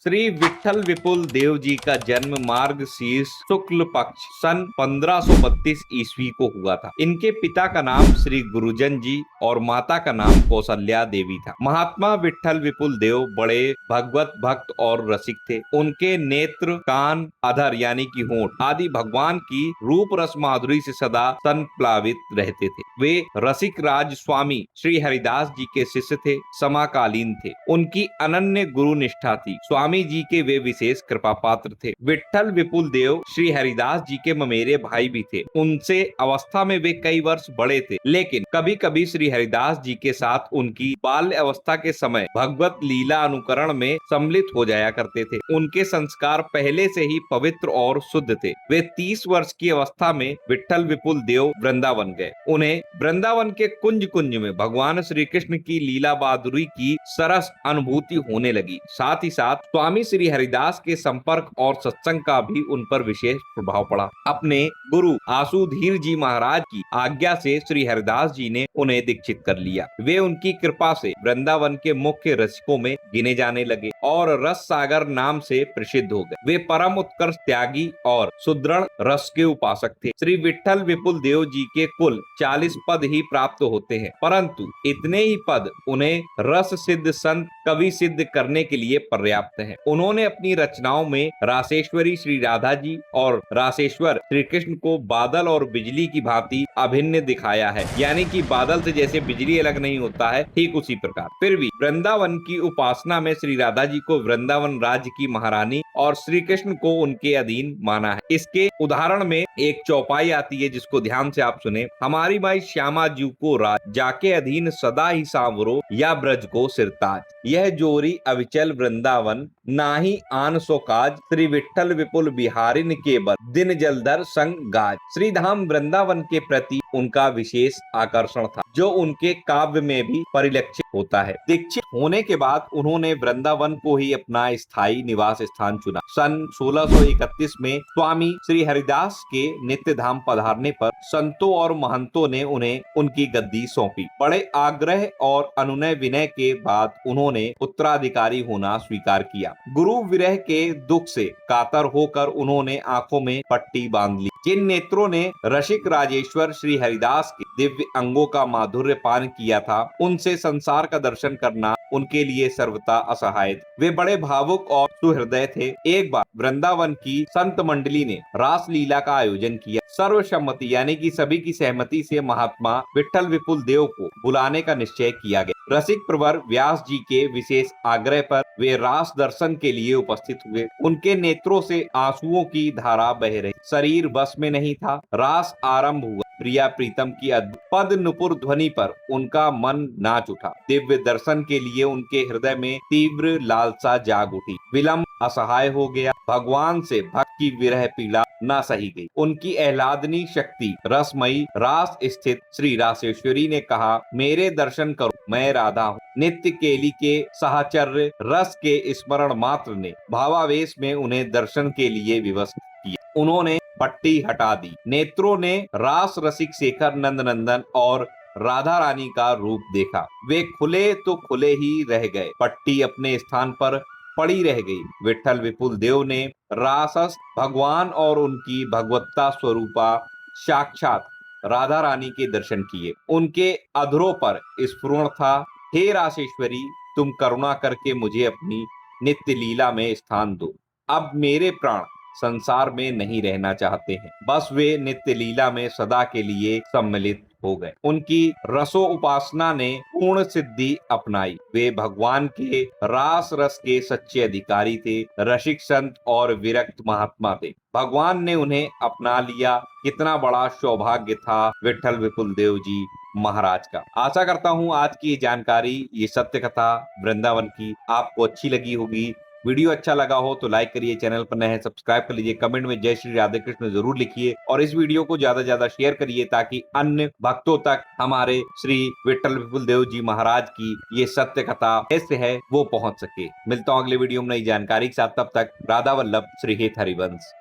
श्री विट्ठल विपुल देव जी का जन्म मार्गशीर्ष शुक्ल पक्ष सन 1532 ईस्वी को हुआ था। इनके पिता का नाम श्री गुरुजन जी और माता का नाम कौशल्या देवी था। महात्मा विट्ठल विपुल देव बड़े भगवत भक्त और रसिक थे। उनके नेत्र, कान, अधर यानी कि होंठ आदि भगवान की रूप रस माधुरी से सदा संप्लावित रहते थे। वे रसिक राज स्वामी श्री हरिदास जी के शिष्य थे, समकालीन थे। उनकी अनन्य गुरु निष्ठा थी। स्वामी जी के वे विशेष कृपा पात्र थे। विट्ठल विपुल देव श्री हरिदास जी के ममेरे भाई भी थे। उनसे अवस्था में वे कई वर्ष बड़े थे, लेकिन कभी कभी श्री हरिदास जी के साथ उनकी बाल्य अवस्था के समय भगवत लीला अनुकरण में सम्मिलित हो जाया करते थे। उनके संस्कार पहले से ही पवित्र और शुद्ध थे। वे 30 वर्ष की अवस्था में विट्ठल विपुल देव वृंदावन गए। उन्हें वृंदावन के कुंज कुंज में भगवान श्री कृष्ण की लीला बहादुरी की सरस अनुभूति होने लगी। साथ ही साथ स्वामी श्री हरिदास के संपर्क और सत्संग का भी उन पर विशेष प्रभाव पड़ा। अपने गुरु आसुधीर जी महाराज की आज्ञा से श्री हरिदास जी ने उन्हें दीक्षित कर लिया। वे उनकी कृपा से वृंदावन के मुख्य रसिकों में गिने जाने लगे और रस सागर नाम से प्रसिद्ध हो गए। वे परम उत्कर्ष त्यागी और सुदृढ़ रस के उपासक थे। श्री विट्ठल विपुल देव जी के कुल 40 पद ही प्राप्त होते हैं, परंतु इतने ही पद उन्हें रस सिद्ध संत कवि सिद्ध करने के लिए पर्याप्त हैं। उन्होंने अपनी रचनाओं में रासेश्वरी श्री राधा जी और रासेश्वर श्री कृष्ण को बादल और बिजली की भांति अभिन्न दिखाया है, यानी कि बादल से जैसे बिजली अलग नहीं होता है, ठीक उसी प्रकार। फिर भी वृंदावन की उपासना में श्री राधा जी को वृंदावन राज्य की महारानी और श्री कृष्ण को उनके अधीन माना है। इसके उदाहरण में एक चौपाई आती है, जिसको ध्यान से आप सुने। हमारी माई श्यामा जी को राज, जाके अधीन सदा ही सांवरो, या ब्रज को सिरताज। यह जोरी अविचल वृंदावन, नाही आन सो काज। श्री विट्ठल विपुल बिहारिन के बद, दिन जलधर संग गाज। श्री धाम वृंदावन के प्रति उनका विशेष आकर्षण था, जो उनके काव्य में भी परिलक्षित होता है। दीक्षित होने के बाद उन्होंने वृंदावन को ही अपना स्थायी निवास स्थान चुना। सन 1631 में स्वामी श्री हरिदास के नित्य धाम पधारने पर संतों और महंतों ने उन्हें उनकी गद्दी सौंपी। बड़े आग्रह और अनुनय विनय के बाद उन्होंने उत्तराधिकारी होना स्वीकार किया। गुरु विरह के दुख से कातर होकर उन्होंने आंखों में पट्टी बांध ली। जिन नेत्रों ने रसिक राजेश्वर श्री हरिदास के दिव्य अंगों का माधुर्य पान किया था, उनसे संसार का दर्शन करना उनके लिए सर्वथा असहाय थे। वे बड़े भावुक और सुहृदय थे। एक बार वृंदावन की संत मंडली ने रास लीला का आयोजन किया। सर्वसम्मति यानी कि सभी की सहमति से महात्मा विट्ठल विपुल देव को बुलाने का निश्चय किया गया। रसिक प्रवर व्यास जी के विशेष आग्रह पर वे रास दर्शन के लिए उपस्थित हुए। उनके नेत्रों से आंसुओं की धारा बह रही, शरीर बस में नहीं था। रास आरंभ हुआ। प्रिया प्रीतम की अद्भुत पद नुपुर ध्वनि पर उनका मन नाच उठा। दिव्य दर्शन के लिए उनके हृदय में तीव्र लालसा जाग उठी। विलंब असहाय हो गया। भगवान से भक्त की विरह पीड़ा न सही गई। उनकी आह्लादनी शक्ति रसमयी रास स्थित श्री रासेश्वरी ने कहा, मेरे दर्शन करो, मैं राधा हूँ। नित्य केली के साहचर्य रस के स्मरण मात्र ने भावावेश में उन्हें दर्शन के लिए विवश किया। उन्होंने पट्टी हटा दी। नेत्रों ने रास रसिक शेखर नंद नंदन और राधा रानी का रूप देखा। वे खुले तो खुले ही रह गए। पट्टी अपने स्थान पर पड़ी रह गई। विट्ठल विपुल देव ने रासस भगवान और उनकी भगवत्ता स्वरूपा साक्षात राधा रानी के दर्शन किए। उनके अधरों पर स्फुरण था, हे रासेश्वरी, तुम करुणा करके मुझे अपनी नित्य लीला में स्थान दो। अब मेरे प्राण संसार में नहीं रहना चाहते हैं। बस वे नित्य लीला में सदा के लिए सम्मिलित हो गए। उनकी रसो उपासना ने पूर्ण सिद्धि अपनाई। वे भगवान के रास रस के सच्चे अधिकारी थे, रसिक संत और विरक्त महात्मा थे। भगवान ने उन्हें अपना लिया। कितना बड़ा सौभाग्य था विट्ठल विपुल देव जी महाराज का। आशा करता हूँ आज की ये जानकारी, ये सत्य कथा वृंदावन की आपको अच्छी लगी होगी। वीडियो अच्छा लगा हो तो लाइक करिए, चैनल पर नए हैं सब्सक्राइब कर लीजिए, कमेंट में जय श्री राधे कृष्ण जरूर लिखिए और इस वीडियो को ज्यादा से ज्यादा शेयर करिए ताकि अन्य भक्तों तक हमारे श्री विट्ठल विपुल देव जी महाराज की ये सत्य कथा कैसे है वो पहुंच सके। मिलता हूं अगले वीडियो में नई जानकारी के साथ। तब तक राधा वल्लभ, श्री हित हरिवंश।